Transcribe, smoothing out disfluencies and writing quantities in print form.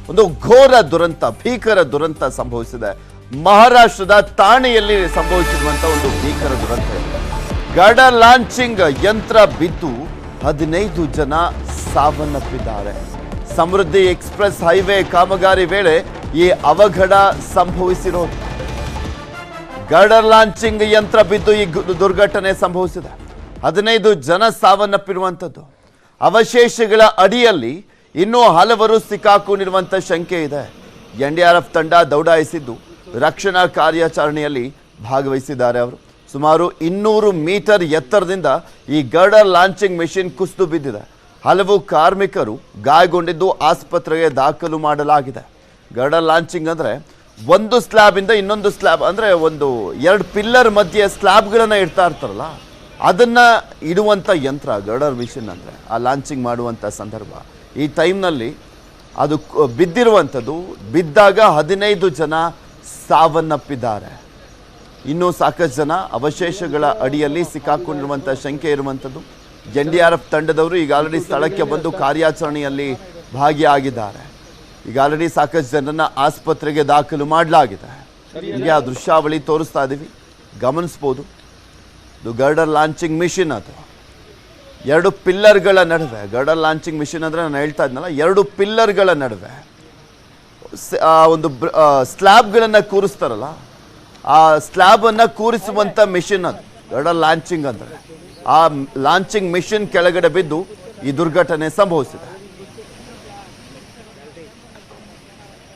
ಒಂದು ಘೋರ ದುರಂತ, ಭೀಕರ ದುರಂತ ಸಂಭವಿಸಿದೆ. ಮಹಾರಾಷ್ಟ್ರದ ಥಾಣೆಯಲ್ಲಿ ಸಂಭವಿಸಿರುವಂತ ಒಂದು ಭೀಕರ ದುರಂತ. ಗರ್ಡರ್ ಲಾಂಚಿಂಗ್ ಯಂತ್ರ ಬಿದ್ದು 15 ಜನ ಸಾವನ್ನಪ್ಪಿದ್ದಾರೆ. ಸಮೃದ್ಧಿ ಎಕ್ಸ್‌ಪ್ರೆಸ್ ಹೈವೇ ಕಾಮಗಾರಿ ವೇಳೆ ಈ ಅವಘಡ ಸಂಭವಿಸಿರೋದು. ಗರ್ಡರ್ ಲಾಂಚಿಂಗ್ ಯಂತ್ರ ಬಿದ್ದು ಈ ದುರ್ಘಟನೆ ಸಂಭವಿಸಿದೆ. 15 ಜನ ಸಾವನ್ನಪ್ಪಿರುವಂಥದ್ದು. ಅವಶೇಷಗಳ ಅಡಿಯಲ್ಲಿ ಇನ್ನೂ ಹಲವರು ಸಿಕ್ಕಾಕೊಂಡಿರುವಂಥ ಶಂಕೆ ಇದೆ. NDRF ತಂಡ ದೌಡಾಯಿಸಿದ್ದು ರಕ್ಷಣಾ ಕಾರ್ಯಾಚರಣೆಯಲ್ಲಿ ಭಾಗವಹಿಸಿದ್ದಾರೆ. ಅವರು ಸುಮಾರು 200 ಮೀಟರ್ ಎತ್ತರದಿಂದ ಈ ಗರ್ಡರ್ ಲಾಂಚಿಂಗ್ ಮೆಷಿನ್ ಕುಸಿದು ಬಿದ್ದಿದೆ. ಹಲವು ಕಾರ್ಮಿಕರು ಗಾಯಗೊಂಡಿದ್ದು ಆಸ್ಪತ್ರೆಗೆ ದಾಖಲು ಮಾಡಲಾಗಿದೆ. ಗರ್ಡರ್ ಲಾಂಚಿಂಗ್ ಅಂದರೆ ಒಂದು ಸ್ಲ್ಯಾಬಿಂದ ಇನ್ನೊಂದು ಸ್ಲ್ಯಾಬ್, ಅಂದರೆ ಒಂದು 2 ಪಿಲ್ಲರ್ ಮಧ್ಯೆ ಸ್ಲ್ಯಾಬ್ಗಳನ್ನು ಇಡ್ತಾ ಇರ್ತಾರಲ್ಲ, ಅದನ್ನು ಇಡುವಂಥ ಯಂತ್ರ ಗರ್ಡರ್ ಮಿಷಿನ್. ಅಂದರೆ ಆ ಲಾಂಚಿಂಗ್ ಮಾಡುವಂಥ ಸಂದರ್ಭ ಈ ಟೈಮ್ನಲ್ಲಿ ಅದು ಬಿದ್ದಿರುವಂಥದ್ದು. ಬಿದ್ದಾಗ 15 ಜನ ಸಾವನ್ನಪ್ಪಿದ್ದಾರೆ. ಇನ್ನೂ ಸಾಕಷ್ಟು ಜನ ಅವಶೇಷಗಳ ಅಡಿಯಲ್ಲಿ ಸಿಕ್ಕಾಕೊಂಡಿರುವಂಥ ಶಂಕೆ ಇರುವಂಥದ್ದು. NDRF ತಂಡದವರು ಈಗ ಆಲ್ರೆಡಿ ಸ್ಥಳಕ್ಕೆ ಬಂದು ಕಾರ್ಯಾಚರಣೆಯಲ್ಲಿ ಭಾಗಿಯಾಗಿದ್ದಾರೆ. ಈಗ ಆಲ್ರೆಡಿ ಸಾಕಷ್ಟು ಜನರನ್ನ ಆಸ್ಪತ್ರೆಗೆ ದಾಖಲು ಮಾಡಲಾಗಿದೆ. ಹೀಗೆ ಆ ದೃಶ್ಯಾವಳಿ ತೋರಿಸ್ತಾ ಇದ್ದೀವಿ, ಗಮನಿಸ್ಬೋದು. ಇದು ಗರ್ಡರ್ ಲಾಂಚಿಂಗ್ ಮಿಷಿನ್. ಅದು 2 ಪಿಲ್ಲರ್ಗಳ ನಡುವೆ, ಗರ್ಡರ್ ಲಾಂಚಿಂಗ್ ಮಿಷಿನ್ ಅಂದರೆ ನಾನು ಹೇಳ್ತಾ ಇದ್ನಲ್ಲ, 2 ಪಿಲ್ಲರ್ಗಳ ನಡುವೆ ಒಂದು ಸ್ಲ್ಯಾಬ್ಗಳನ್ನು ಕೂರಿಸ್ತಾರಲ್ಲ, ಆ ಸ್ಲ್ಯಾಬನ್ನು ಕೂರಿಸುವಂಥ ಮಿಷಿನ್ ಅದು ಗರ್ಡರ್ ಲಾಂಚಿಂಗ್ ಅಂದರೆ. ಆ ಲಾಂಚಿಂಗ್ ಮಿಷಿನ್ ಕೆಳಗಡೆ ಬಿದ್ದು ಈ ದುರ್ಘಟನೆ ಸಂಭವಿಸಿದೆ.